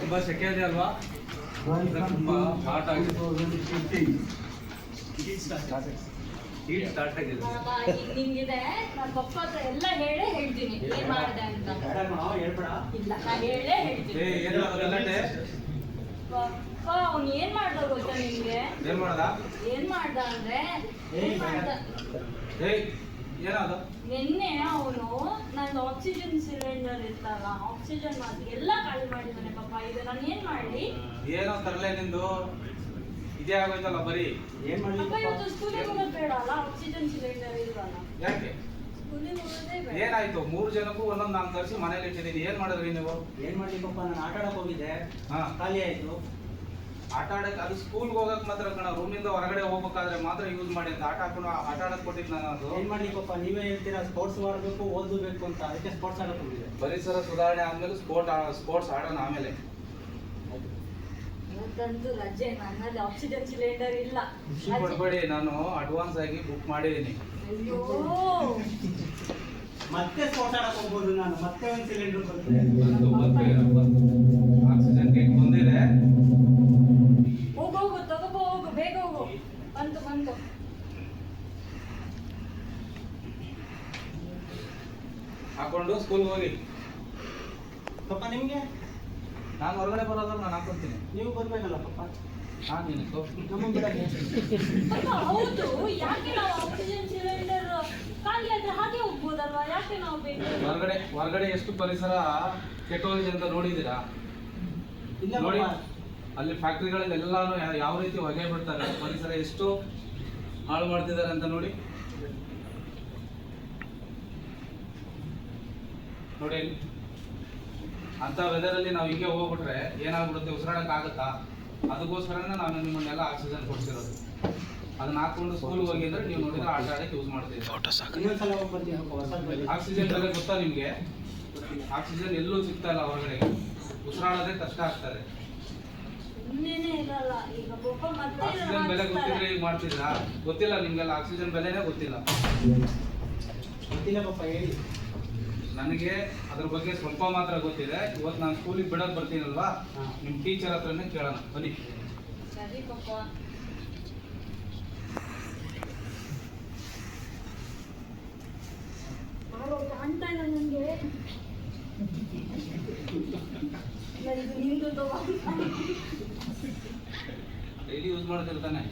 ತುಂಬಾ ಸೆಕೆ ಇದೆ ಅಲ್ವಾ? ತುಂಬಾ ಹಾಟ್ ಆಗಿದೆ. ಹೀಟ್ ಸ್ಟಾರ್ಟ್ ಆಗಿದೆ. ನಿಂಗಿದೆ ನನ್ನ ಪಪ್ಪ ಹತ್ರ ಎಲ್ಲ ಹೇಳೇ ಹೇಳ್ತೀನಿ ಏನ್ ಮಾಡಿದೆ ಅಂತ. ಇಲ್ಲ ನಾ ಹೇಳೇ ಹೇಳ್ತೀನಿ. ಅವ್ನು ಏನ್ ಮಾಡ್ದ ಗೊತ್ತಾ ನಿಮ್ಗೆ? ಏನ್ ಮಾಡ್ದ ಅಂದ್ರೆ ನಿನ್ನೆ ಅವನು ನಂದು ಆಕ್ಸಿಜನ್ ಸಿಲಿಂಡರ್ ಇತ್ತಲ್ಲ, ಆಕ್ಸಿಜನ್ ಮಾಸ್ಕ್ ಎಲ್ಲ ಖಾಲಿ ಮಾಡಿದ್ದಾನೆ ಪಾಪ. ಇದು ನಾನು ಏನ್ ಮಾಡ್ಲಿ? ಏನೋ ತರಲೆ ನಿಂದು ಇದೇ ಆಗೋಯ್ತಲ್ಲ ಬರೀ. ಏನ್ ಮಾಡಿ ಇವತ್ತು ಸ್ಕೂಲಿಗೆ ಹೋಗೋದು ಬೇಡ ಅಲ್ಲ, ಆಕ್ಸಿಜನ್ ಸಿಲಿಂಡರ್ ಇಲ್ವಲ್ಲ. ಯಾಕೆ ಸ್ಕೂಲಿಗೆ ಹೋಗೋದೇ ಬೇಡ. ಏನಾಯ್ತು? 3 ಜನಕ್ಕೂ ಒಂದೊಂದು ನಾನು ತರಿಸಿ ಮನೇಲಿ ಇಟ್ಟಿದ್ದೀನಿ. ಏನ್ ಮಾಡಿದ್ರಿ ನೀವು? ಏನ್ ಮಾಡ್ಲಿ ಪಾಪ, ನಾನು ಆಟ ಆಡಕ್ ಹೋಗಿದ್ದೆ, ಖಾಲಿ ಆಯ್ತು. ಆಟ ಆಡಕ್ ಅದು ಸ್ಕೂಲ್ಗೆ ಹೋಗಕ್ ಮಾತ್ರ ಕಣ, ರೂಮಿಂದ ಹೊರಗಡೆ ಹೋಗ್ಬೇಕಾದ್ರೆ ಮಾತ್ರ ಯೂಸ್ ಮಾಡಿ ಅಂತ ಆಟ ಹಾಕೊಂಡು ಆಟ ಆಡಕ್ ಕೊಟ್ಟಿದ್ದು ನಾನು. ಅದು ಏನ್ ಮಾಡ್ಲಿ ಪಾಪ, ನೀವೇ ಹೇಳ್ತೀರಾ ಸ್ಪೋರ್ಟ್ಸ್ ಆಡಬೇಕು ಓದಬೇಕು ಅಂತ, ಅದಕ್ಕೆ ಸ್ಪೋರ್ಟ್ಸ್ ಆಡಕ್ ಹೋಗಿದೆ. ಪರಿಸರ ಸುಧಾರಣೆ ಆದ್ಮೇಲೆ ಸ್ಪೋರ್ಟ್ಸ್ ಆಡೋಣ ಆಮೇಲೆ. ಇವತ್ತಂತೂ ರಜೆ, ನನ್ನಲ್ಲಿ ಆಕ್ಸಿಜನ್ ಸಿಲಿಂಡರ್ ಇಲ್ಲ. ಖುಷಿ ಪಡ್ಬೇಡಿ, ನಾನು ಅಡ್ವಾನ್ಸ್ ಆಗಿ ಬುಕ್ ಮಾಡಿದ್ದೀನಿ. ಅಯ್ಯೋ ಮತ್ತೆ ಸ್ಪೋರ್ಟ್ಸ್ ಆಡಕ್ ಹೋಗ್ಬೋದು ನಾನು, ಮತ್ತೆ ಒಂದು ಸಿಲಿಂಡರ್ ಆಕ್ಸಿಜನ್ ಕೇಕ್ ಬಂದಿದೆ. ಹೋಗು ತಗೋಬೋ, ಹೋಗು ಬೇಗ ಹೋಗು. ಬಂತು ಹಾಕೊಂಡು ಸ್ಕೂಲ್ಗೆ ಹೋಗಿ. ಪಾಪ ನಿಮ್ಗೆ ನಾನು ಹೊರಗಡೆ ಬರೋದಲ್ಲ, ನಾನು ಹಾಕೊಳ್ತೀನಿ. ನೀವು ಬರ್ಬೇಕಲ್ಲ ಪಾಪ. ನಮ್ಮ ಬಿಡಕ್ಕೆ ಹೌದು, ಯಾಕೆ ನಾವು ಆಕ್ಸಿಜನ್ ಸಿಲಿಂಡರ್ ಖಾಲಿ ಆದ್ರೆ ಹಾಗೆ ಹೋಗ್ಬೋದಲ್ವಾ? ಯಾಕೆ ನಾವು ಬೇಕು? ಹೊರಗಡೆ ಎಷ್ಟು ಪರಿಸರ ಕೆಟ್ಟೋಗಿದೆ ಅಂತ ನೋಡಿದ್ದೀರಾ? ಇಲ್ಲ ನೋಡಿ, ಅಲ್ಲಿ ಫ್ಯಾಕ್ಟ್ರಿಗಳಲ್ಲಿ ಎಲ್ಲಾನು ಯಾವ ರೀತಿ ಹೊಗೆ ಬಿಡ್ತಾರೆ, ಪರಿಸರ ಎಷ್ಟು ಹಾಳು ಮಾಡ್ತಿದ್ದಾರೆ ಅಂತ ನೋಡಿ. ನೋಡಿ ಅಂತ ವೆದರಲ್ಲಿ ನಾವು ಹಿಂಗೆ ಹೋಗ್ಬಿಟ್ರೆ ಏನಾಗ್ಬಿಡುತ್ತೆ? ಉಸಿರಾಡಕ್ ಆಗುತ್ತಾ? ಅದಕ್ಕೋಸ್ಕರನೇ ನಾನು ನಿಮ್ಮನ್ನೆಲ್ಲ ಆಕ್ಸಿಜನ್ ಕೊಡ್ತಿರೋದು. ಅದನ್ನ ಹಾಕೊಂಡು ಸ್ಕೂಲ್ಗೆ ಹೋಗಿ ಅಂದ್ರೆ ನೀವು ನೋಡಿದ್ರೆ ಆಟ ಆಡಕ್ಕೆ ಯೂಸ್ ಮಾಡ್ತೀವಿ. ಆಕ್ಸಿಜನ್ ಬೆಲೆ ಗೊತ್ತಾ ನಿಮ್ಗೆ? ಆಕ್ಸಿಜನ್ ಎಲ್ಲೂ ಸಿಗ್ತಾ ಇಲ್ಲ ಹೊರಗಡೆ, ಉಸಿರಾಡೋದೇ ಕಷ್ಟ ಆಗ್ತದೆ. ಆಕ್ಸಿಜನ್ ಬೆಲೆ ಗೊತ್ತಿದ್ರೆ ಈಗ ಮಾಡ್ತಿದ್ರಾ? ಗೊತ್ತಿಲ್ಲ ನಿಮ್ಗೆಲ್ಲ, ಆಕ್ಸಿಜನ್ ಬೆಲೆನೇ ಗೊತ್ತಿಲ್ಲ. ಗೊತ್ತಿಲ್ಲ ಪಾಪ, ಹೇಳಿ. ನನಗೆ ಅದ್ರ ಬಗ್ಗೆ ಸ್ವಲ್ಪ ಮಾತ್ರ ಗೊತ್ತಿದೆ. ಇವತ್ತು ನಾನು ಸ್ಕೂಲಿಗೆ ಬಿಡೋದು ಬರ್ತೀನಲ್ವಾ, ನಿಮ್ಮ ಟೀಚರ್ ಹತ್ರನೇ ಕೇಳೋಣ ಬನ್ನಿ. ಸರಿ ಪಾಪ. ಕಾಣ್ತಾ ಇಲ್ಲ ನನಗೆ. ಡೈಲಿ ಯೂಸ್ ಮಾಡ್ತಿರ್ತಾನೆ.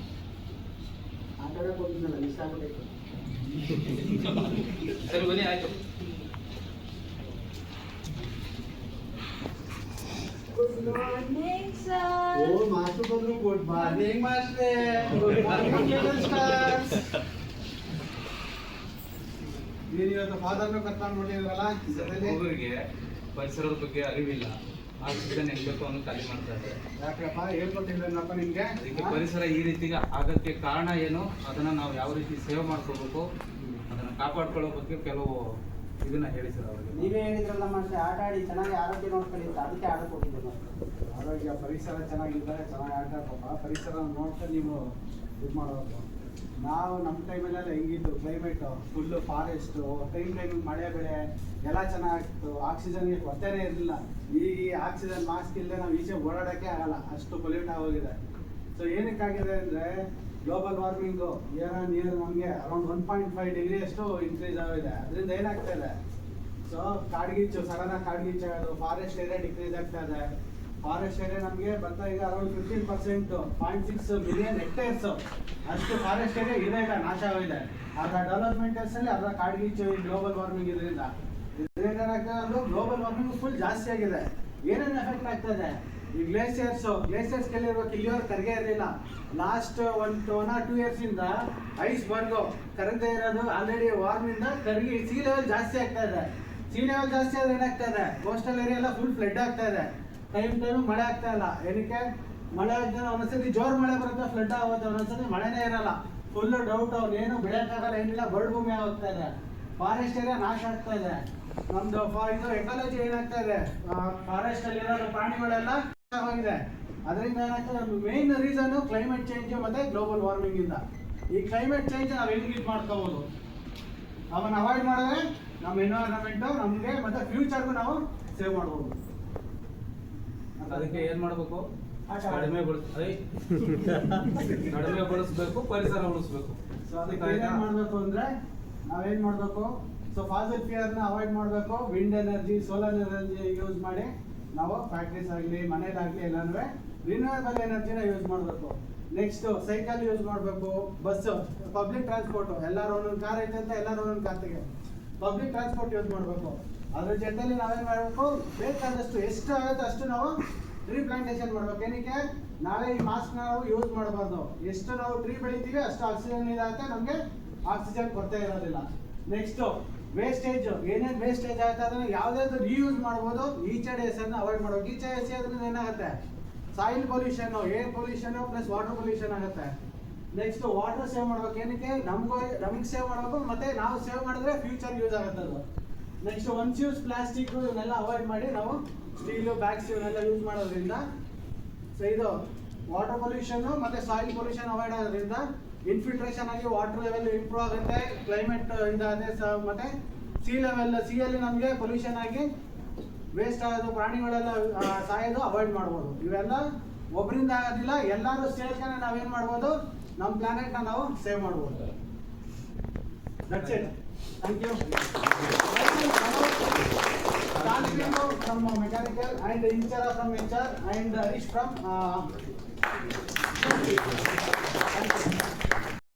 ಆಟ ಆಡಕ್ ಹೋಗಿದ್ನಲ್ಲ, ಮಿಸ್ ಆಗ್ಬಿಟ್ಟೈತೆ. ಸರಿ ಬನ್ನಿ, ಆಯ್ತು. Good morning sir. ಓ ಮಾಸ್ಟರ್ ಬಂದ್ರು. ಗುಡ್ ಮಾರ್ನಿಂಗ್ ಮಾಸ್ಟ್ರೇ. Good morning stars. ನೀನು ಇವತ್ತು ಫಾದರ್ನ ಕರ್ಕೊಂಡು ನೋಡಿದ್ರಲ್ಲ, ಹುಡುಗರಿಗೆ ಪರಿಸರದ ಬಗ್ಗೆ ಅರಿವಿಲ್ಲ, ಆಕ್ಸಿಜನ್ ಹೆಂಗ್ ಬೇಕು ಅನ್ನೋ ಖಾಲಿ ಮಾಡ್ತಾ ಇದ್ದಾರೆ. ಯಾಕಪ್ಪ ಹೇಳ್ಕೊಟ್ಟಿದ್ರಪ್ಪ ನಿಮ್ಗೆ? ಅದಕ್ಕೆ ಪರಿಸರ ಈ ರೀತಿಗೆ ಆಗಕ್ಕೆ ಕಾರಣ ಏನು, ಅದನ್ನ ನಾವು ಯಾವ ರೀತಿ ಸೇವ್ ಮಾಡ್ಕೋಬೇಕು, ಅದನ್ನ ಕಾಪಾಡ್ಕೊಳ್ಳೋ ಬಗ್ಗೆ ಕೆಲವು ಇದನ್ನ ಹೇಳಿ ಸರ್ ಅವ್ರಿಗೆ. ನೀವೇ ಹೇಳಿದ್ರಲ್ಲ ಮಾಸ್ಟ್ರೆ, ಆಟ ಆಡಿ ಚೆನ್ನಾಗಿ ಆರೋಗ್ಯ ನೋಡ್ಕೊಳ್ಳಿ ಅಂತ, ಅದಕ್ಕೆ ಆಡಕ್ ಹೋಗಿದ್ದು. ಆರೋಗ್ಯ ಪರಿಸರ ಚೆನ್ನಾಗಿದ್ದರೆ ಚೆನ್ನಾಗಿ ಆಡ್ತಾರಪ್ಪ. ಪರಿಸರ ನೋಡ್ತಾ ನೀವು ಇದು ಮಾಡೋದು. ನಾವು ನಮ್ಮ ಟೈಮಲ್ಲೆಲ್ಲ ಹೆಂಗಿತ್ತು ಕ್ಲೈಮೇಟು, ಫುಲ್ಲು ಫಾರೆಸ್ಟು, ಟೈಮಿಗೆ ಮಳೆ ಬೆಳೆ ಎಲ್ಲ ಚೆನ್ನಾಗಿತ್ತು. ಆಕ್ಸಿಜನ್ಗೆ ಕೊರತೆನೇ ಇರಲಿಲ್ಲ. ಈಗ ಆಕ್ಸಿಜನ್ ಮಾಸ್ಕ್ ಇಲ್ಲದೆ ನಾವು ಈಚೆ ಓಡಾಡೋಕ್ಕೆ ಆಗಲ್ಲ, ಅಷ್ಟು ಪೊಲ್ಯೂಟ್ ಆಗೋಗಿದೆ. ಸೊ ಏನಕ್ಕಾಗಿದೆ ಅಂದರೆ ಗ್ಲೋಬಲ್ ವಾರ್ಮಿಂಗು ಏನೋ ನೀರು ನಮಗೆ ಅರೌಂಡ್ 1.5 ಡಿಗ್ರಿ ಅಷ್ಟು ಇನ್ಕ್ರೀಸ್ ಆಗಿದೆ. ಅದರಿಂದ ಏನಾಗ್ತಾ ಇದೆ? ಸೊ ಕಾಡ್ಗಿಚ್ಚು, ಸಡನ್ನಾಗಿ ಕಾಡ್ಗಿಚ್ಚು ಆಗೋದು, ಫಾರೆಸ್ಟ್ ಏರಿಯಾ ಡಿಕ್ರೀಸ್ ಆಗ್ತಾ ಇದೆ. ಫಾರೆಸ್ಟ್ ಏರಿಯಾ ನಮಗೆ ಬರ್ತಾ ಈಗ ಅರೌಂಡ್ 15%, 0.6 ಮಿಲಿಯನ್ ಹೆಕ್ಟೇರ್ಸು ಅಷ್ಟು ಫಾರೆಸ್ಟ್ ಏರಿಯಾ ಇದೇ ಇಲ್ಲ, ನಾಶ ಆಗಿದೆ. ಅದರ ಡೆವಲಪ್ಮೆಂಟಲ್ಲಿ ಅದರ ಕಾಡ್ಗಿಚ್ಚು ಈ ಗ್ಲೋಬಲ್ ವಾರ್ಮಿಂಗ್ ಇದರಿಂದ ಏನಾಗ್ತದೆ ಅಂದ್ರೆ ಗ್ಲೋಬಲ್ ವಾರ್ಮಿಂಗ್ ಫುಲ್ ಜಾಸ್ತಿ ಆಗಿದೆ. ಏನೇನು ಎಫೆಕ್ಟ್ ಆಗ್ತದೆ? ಈ ಗ್ಲೇಸಿಯರ್ಸ್ ಕೆಲ್ಲಿರ್ಬೇಕು, ಇಲ್ಲಿವರೆಗೆ ಕರಗೇ ಇರಲಿಲ್ಲ. ಲಾಸ್ಟ್ 1 or 2 years ಇಂದ ಐಸ್ಬರ್ಗು ಕರಗದೆ ಇರೋದು ಆಲ್ರೆಡಿ ವಾರ್ಮಿಂದ ಕರಗಿ ಸೀ ಲೆವೆಲ್ ಜಾಸ್ತಿ ಆಗ್ತಾ ಇದೆ. ಸೀ ಲೆವೆಲ್ ಜಾಸ್ತಿ ಆದ್ರೆ ಏನಾಗ್ತಾ ಇದೆ? ಕೋಸ್ಟಲ್ ಏರಿಯಾ ಎಲ್ಲ ಫುಲ್ ಫ್ಲಡ್ ಆಗ್ತಾ ಇದೆ. ಟೈಮ್ ಮಳೆ ಆಗ್ತಾ ಇಲ್ಲ. ಏನಕ್ಕೆ ಮಳೆ ಆಗ್ತಾನೆ? ಒಂದೊಂದ್ಸತಿ ಜೋರು ಮಳೆ ಬರುತ್ತೆ, ಫ್ಲಡ್ ಆಗುತ್ತೆ. ಒಂದೊಂದ್ಸತಿ ಮಳೆನೇ ಇರಲ್ಲ, ಫುಲ್ಲು ಡೌಟ್. ಅವ್ರು ಏನು ಬೆಳೆಯೋಕ್ಕಾಗಲ್ಲ, ಏನಿಲ್ಲ, ಬರಡು ಭೂಮಿ ಆಗೋಗ್ತಾ ಇದೆ. ಫಾರೆಸ್ಟ್ ಏರಿಯಾ ನಾಶ ಆಗ್ತಾ ಇದೆ. ನಮ್ದು ಇದು ಎಕಾಲಜಿ ಏನಾಗ್ತಾ ಇದೆ? ಫಾರೆಸ್ಟ್ ಅಲ್ಲಿ ಇರೋ ಪ್ರಾಣಿಗಳೆಲ್ಲ ಆಗಿದೆ. ಅದರಿಂದ ಏನಾಗ್ತದೆ? ಮೇನ್ ರೀಸನ್ ಕ್ಲೈಮೇಟ್ ಚೇಂಜ್ ಮತ್ತೆ ಗ್ಲೋಬಲ್ ವಾರ್ಮಿಂಗ್ ಇಂದ. ಈ ಕ್ಲೈಮೇಟ್ ಚೇಂಜ್ ನಾವು ಹೆಂಗೆ ಇದು ಮಾಡ್ಕೋಬಹುದು? ಅವನ್ನ ಅವಾಯ್ಡ್ ಮಾಡಿದ್ರೆ ನಮ್ಮ ಎನ್ವೈರನ್ಮೆಂಟ್ ನಮಗೆ ಮತ್ತೆ ಫ್ಯೂಚರ್ಗೂ ನಾವು ಸೇವ್ ಮಾಡ್ಬೋದು. ಅದಕ್ಕೆ ಏನ್ ಮಾಡ್ಬೇಕು? ಆಟ ಕಡಿಮೆ ಬಳಸಬೇಕು, ಪರಿಸರ ಉಳಿಸ್ಬೇಕು. ಸೊ ಅದಕ್ಕೆ ಏನ್ ಮಾಡ್ಬೇಕು ಅಂದ್ರೆ ನಾವೇನ್ ಮಾಡ್ಬೇಕು? ಸೊ ಫಾಸಿಲ್ ಫ್ಯೂಯಲ್ ನ ಅವಾಯ್ಡ್ ಮಾಡ್ಬೇಕು. Wind energy, solar energy use ಮಾಡಿ ನಾವು ಫ್ಯಾಕ್ಟ್ರೀಸ್ ಆಗಲಿ ಮನೇಲಾಗ್ಲಿ ಎಲ್ಲಾನು ರಿನ್ಯೂವೇಬಲ್ ಎನರ್ಜಿನ ಯೂಸ್ ಮಾಡಬೇಕು. ನೆಕ್ಸ್ಟ್ ಸೈಕಲ್ ಯೂಸ್ ಮಾಡಬೇಕು. ಬಸ್, ಪಬ್ಲಿಕ್ ಟ್ರಾನ್ಸ್ಪೋರ್ಟ್, ಎಲ್ಲರೂ ಒಂದೊಂದು ಕಾರ್ ಐತೆ ಅಂತ ಎಲ್ಲರೂ ಒಂದೊಂದು ಕಾರ್ ತೆಗೆ ಪಬ್ಲಿಕ್ ಟ್ರಾನ್ಸ್ಪೋರ್ಟ್ ಯೂಸ್ ಮಾಡಬೇಕು. ಅದ್ರ ಜೊತೆಲಿ ನಾವೇನ್ ಮಾಡಬೇಕು? ಬೇಕಾದಷ್ಟು ಎಷ್ಟು ಆಗುತ್ತೆ ಅಷ್ಟು ನಾವು ಟ್ರೀ ಪ್ಲಾಂಟೇಶನ್ ಮಾಡ್ಬೇಕು. ಏನಕ್ಕೆ? ನಾವೇ ಈ ಮಾಸ್ಕ್ ನಾವು ಯೂಸ್ ಮಾಡಬಾರ್ದು. ಎಷ್ಟು ನಾವು ಟ್ರೀ ಬೆಳಿತೀವಿ ಅಷ್ಟು ಆಕ್ಸಿಜನ್ ಇದಾಗುತ್ತೆ, ನಮಗೆ ಆಕ್ಸಿಜನ್ ಕೊರತೆ ಇರೋದಿಲ್ಲ. ನೆಕ್ಸ್ಟ್ ವೇಸ್ಟೇಜ್, ಏನೇನು ವೇಸ್ಟೇಜ್ ಆಗುತ್ತೆ ಅದನ್ನ ಯಾವುದಾದ್ರು ರೀಯೂಸ್ ಮಾಡ್ಬೋದು. ಈಚೆಡೆಸ್ ಅನ್ನು ಅವಾಯ್ಡ್ ಮಾಡಬೇಕು. ಈಚೆಡೆಸ್ ಅದರಿಂದ ಏನಾಗುತ್ತೆ? Soil pollution, air pollution plus water pollution ಆಗುತ್ತೆ. ನೆಕ್ಸ್ಟ್ ವಾಟರ್ ಸೇವ್ ಮಾಡ್ಬೇಕು. ಏನಕ್ಕೆ? ನಮಗೆ ಸೇವ್ ಮಾಡಬೇಕು, ಮತ್ತೆ ನಾವು ಸೇವ್ ಮಾಡಿದ್ರೆ ಫ್ಯೂಚರ್ ಯೂಸ್ ಆಗುತ್ತೆ ಅದು. ನೆಕ್ಸ್ಟ್ ಒನ್ಸ್ ಯೂಸ್ ಪ್ಲಾಸ್ಟಿಕ್ ಇವನ್ನೆಲ್ಲ ಅವಾಯ್ಡ್ ಮಾಡಿ ನಾವು ಸ್ಟೀಲು ಬ್ಯಾಗ್ಸ್ ಇವನ್ನೆಲ್ಲ ಯೂಸ್ ಮಾಡೋದ್ರಿಂದ ಸೊ ಇದು ವಾಟರ್ ಪೊಲ್ಯೂಷನ್ ಮತ್ತೆ ಸಾಯಿಲ್ ಪೊಲ್ಯೂಷನ್ ಅವಾಯ್ಡ್ ಆಗೋದ್ರಿಂದ ಇನ್ಫಿಲ್ಟ್ರೇಷನ್ ಆಗಿ ವಾಟರ್ ಲೆವೆಲ್ ಇಂಪ್ರೂವ್ ಆಗುತ್ತೆ. ಕ್ಲೈಮೇಟ್ ಇದಾದೆ ಮತ್ತೆ ಸಿಯಲ್ಲಿ ನಮಗೆ ಪೊಲ್ಯೂಷನ್ ಆಗಿ ವೇಸ್ಟ್ ಆಗೋದು, ಪ್ರಾಣಿಗಳೆಲ್ಲ ಸಾಯೋದು ಅವಾಯ್ಡ್ ಮಾಡ್ಬೋದು. ಇವೆಲ್ಲ ಒಬ್ಬರಿಂದ ಆಗೋದಿಲ್ಲ, ಎಲ್ಲರೂ ಸೇರ್ಕೊಂಡು ನಾವೇನ್ ಮಾಡ್ಬೋದು? ನಮ್ಮ ಪ್ಲಾನೆಟ್ನ ನಾವು ಸೇವ್ ಮಾಡ್ಬೋದು. That's it. Thank you. From mechanical and Inchara from HR and Harish from